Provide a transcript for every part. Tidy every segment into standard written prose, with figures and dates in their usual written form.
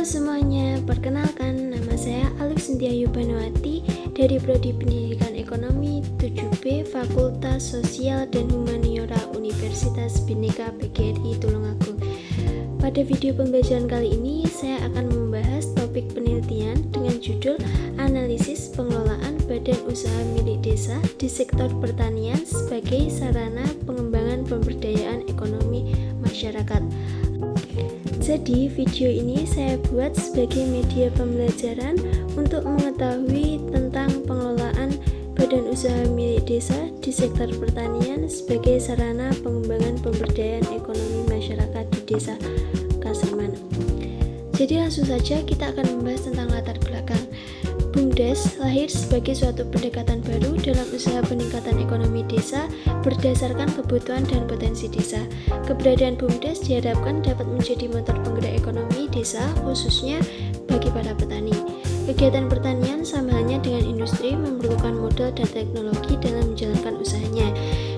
semuanya, perkenalkan nama saya Alif Sintia Yubanawati dari Prodi Pendidikan Ekonomi 7B Fakultas Sosial dan Humaniora Universitas Bhinneka PGRI Tulungagung. Pada video pembelajaran kali ini, saya akan membahas topik penelitian dengan judul Analisis Pengelolaan Badan Usaha Milik Desa di Sektor Pertanian sebagai Sarana Pengembangan Pemberdayaan Ekonomi Masyarakat. Jadi, video ini saya buat sebagai media pembelajaran untuk mengetahui tentang pengelolaan badan usaha milik desa di sektor pertanian sebagai sarana pengembangan pemberdayaan ekonomi masyarakat di desa Kaserman. Jadi langsung saja kita akan membahas tentang latar belakang. BUMDes lahir sebagai suatu pendekatan baru dalam usaha peningkatan ekonomi desa berdasarkan kebutuhan dan potensi desa. Keberadaan BUMDes diharapkan dapat menjadi motor penggerak ekonomi desa, khususnya bagi para petani. Kegiatan pertanian sama halnya dengan industri memerlukan modal dan teknologi dalam menjalankan usahanya.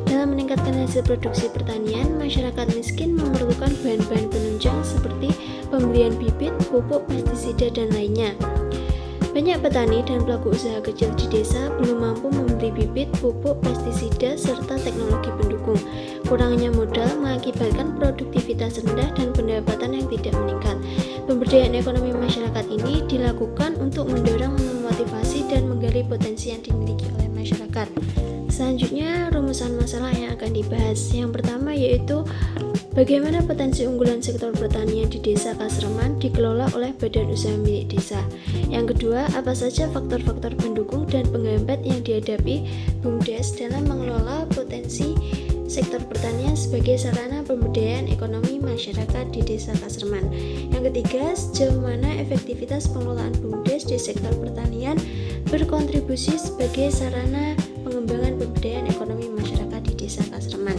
Dalam meningkatkan hasil produksi pertanian, masyarakat miskin memerlukan bahan-bahan penunjang seperti pembelian bibit, pupuk, pestisida, dan lainnya. Banyak petani dan pelaku usaha kecil di desa belum mampu membeli bibit, pupuk, pestisida, serta teknologi pendukung. Kurangnya modal mengakibatkan produktivitas rendah dan pendapatan yang tidak meningkat. Pemberdayaan ekonomi masyarakat ini dilakukan untuk mendorong, memotivasi, dan menggali potensi yang dimiliki oleh masyarakat. Selanjutnya, rumusan masalah yang akan dibahas. Yang pertama yaitu bagaimana potensi unggulan sektor pertanian di desa Kaserman dikelola oleh badan usaha milik desa. Yang kedua, apa saja faktor-faktor pendukung dan penghambat yang dihadapi BUMDes dalam mengelola potensi sektor pertanian sebagai sarana pemberdayaan ekonomi masyarakat di desa Kaserman. Yang ketiga, sejauh mana efektivitas pengelolaan BUMDes di sektor pertanian berkontribusi sebagai sarana pengembangan pemberdayaan ekonomi masyarakat di desa Kaserman.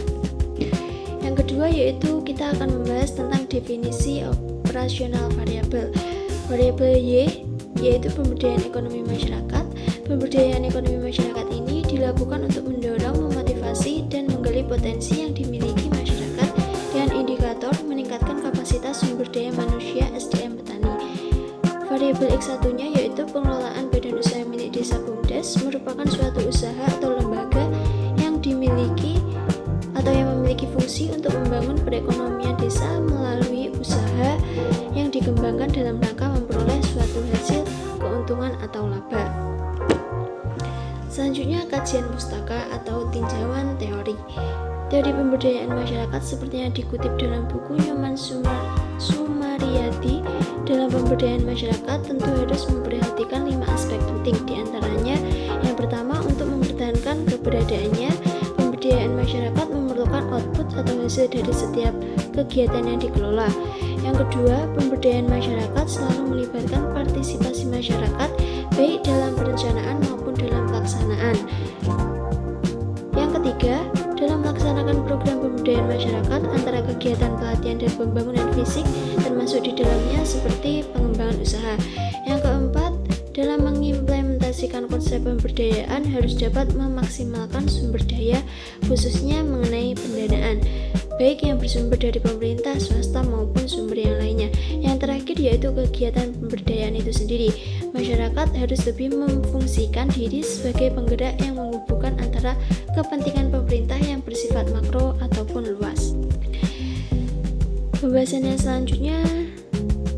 Yang kedua yaitu kita akan membahas tentang definisi operasional variabel. Variabel Y yaitu pemberdayaan ekonomi masyarakat. Pemberdayaan ekonomi masyarakat ini dilakukan untuk mendorong, memotivasi, dan menggali potensi yang dimiliki masyarakat dengan indikator meningkatkan kapasitas sumber daya manusia SDM petani. Variabel X1-nya yaitu pengelolaan badan usaha milik desa BUMDes merupakan suatu usaha atau lembaga yang dimiliki atau yang memiliki fungsi untuk membangun perekonomian desa melalui usaha yang dikembangkan dalam rangka memperoleh suatu hasil keuntungan atau laba. Selanjutnya, kajian pustaka atau tinjauan teori. Teori pemberdayaan masyarakat seperti yang dikutip dalam buku Nyoman Sumaryadi dalam pemberdayaan masyarakat tentu harus memperhatikan 5 aspek penting, diantaranya yang pertama untuk mempertahankan keberadaannya. Pemberdayaan masyarakat memerlukan output atau hasil dari setiap kegiatan yang dikelola. Yang kedua, pemberdayaan masyarakat selalu melibatkan partisipasi masyarakat baik dalam perencanaan maupun dalam pelaksanaan. Yang ketiga, dalam melaksanakan program pemberdayaan masyarakat antara kegiatan pelatihan dan pembangunan fisik termasuk di dalamnya seperti pengembangan usaha. Yang keempat, dalam mengimplementasikan konsep pemberdayaan harus dapat memaksimalkan sumber daya khususnya mengenai pendanaan baik yang bersumber dari pemerintah, swasta maupun sumber yang lainnya. Yang terakhir yaitu kegiatan pemberdayaan itu sendiri. Masyarakat harus lebih memfungsikan diri sebagai penggerak yang menghubungkan antara kepentingan pemerintah yang bersifat makro ataupun luas. Pembahasan yang selanjutnya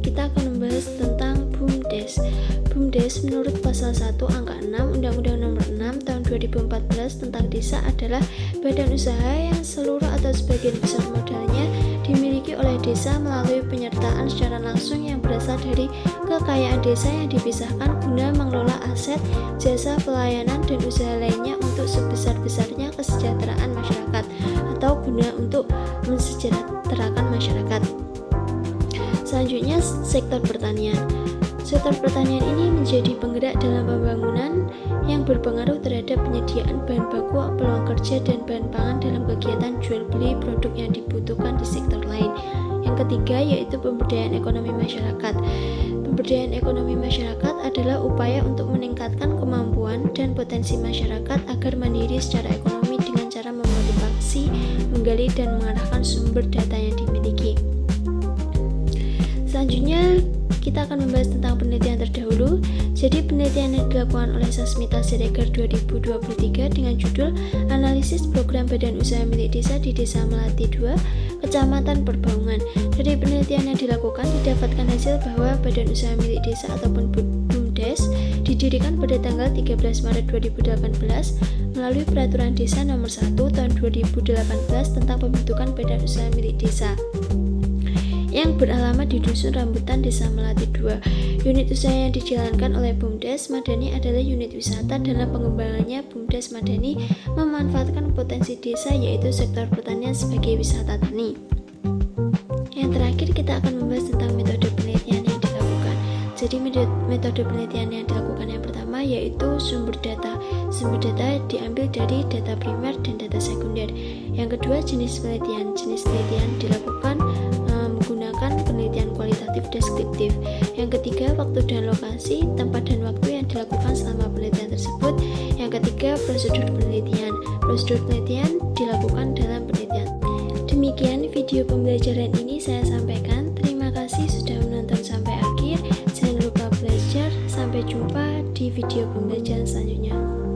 kita akan membahas tentang BUMDes. BUMDes menurut pasal 1 angka 6 Undang-Undang Nomor 6 Tahun 2014 tentang Desa adalah badan usaha yang seluruh atau sebagian besar modalnya dimiliki oleh desa melalui penyertaan secara langsung yang berasal dari kekayaan desa yang dipisahkan guna mengelola aset, jasa, pelayanan, dan usaha lainnya untuk sebesar-besarnya kesejahteraan masyarakat atau guna untuk mensejahterakan masyarakat. Selanjutnya, sektor pertanian. Sektor pertanian ini menjadi penggerak dalam pembangunan yang berpengaruh terhadap penyediaan bahan baku, peluang kerja, dan bahan pangan dalam kegiatan jual beli produk yang dibutuhkan di sektor lain. Yang ketiga yaitu pemberdayaan ekonomi masyarakat. Pemberdayaan ekonomi masyarakat adalah upaya untuk meningkatkan kemampuan dan potensi masyarakat agar mandiri secara ekonomi dengan cara memotivasi, menggali, dan mengarahkan sumber data yang dimiliki. Selanjutnya, kita akan membahas tentang penelitian terdahulu. Jadi penelitian yang dilakukan oleh Sasmita Siregar 2023 dengan judul Analisis Program Badan Usaha Milik Desa di Desa Melati 2, Kecamatan Perbaungan. Dari penelitian yang dilakukan didapatkan hasil bahwa Badan Usaha Milik Desa ataupun BUMDes didirikan pada tanggal 13 Maret 2018 melalui Peraturan Desa Nomor 1 Tahun 2018 tentang pembentukan Badan Usaha Milik Desa yang beralamat di Dusun Rambutan, Desa Melati 2. Unit usaha yang dijalankan oleh BUMDes Madani adalah unit wisata. Dalam pengembangannya, BUMDes Madani memanfaatkan potensi desa yaitu sektor pertanian sebagai wisata tani. Yang terakhir kita akan membahas tentang metode penelitian yang dilakukan. Jadi metode penelitian yang dilakukan yang pertama yaitu sumber data. Sumber data diambil dari data primer dan data sekunder. Yang kedua jenis penelitian. Jenis penelitian dilakukan menggunakan penelitian kualitatif deskriptif. Yang ketiga, waktu dan lokasi, tempat dan waktu yang dilakukan selama penelitian tersebut. Yang ketiga, prosedur penelitian. Prosedur penelitian dilakukan dalam penelitian. Demikian video pembelajaran ini saya sampaikan. Terima kasih sudah menonton sampai akhir. Jangan lupa belajar. Sampai jumpa di video pembelajaran selanjutnya.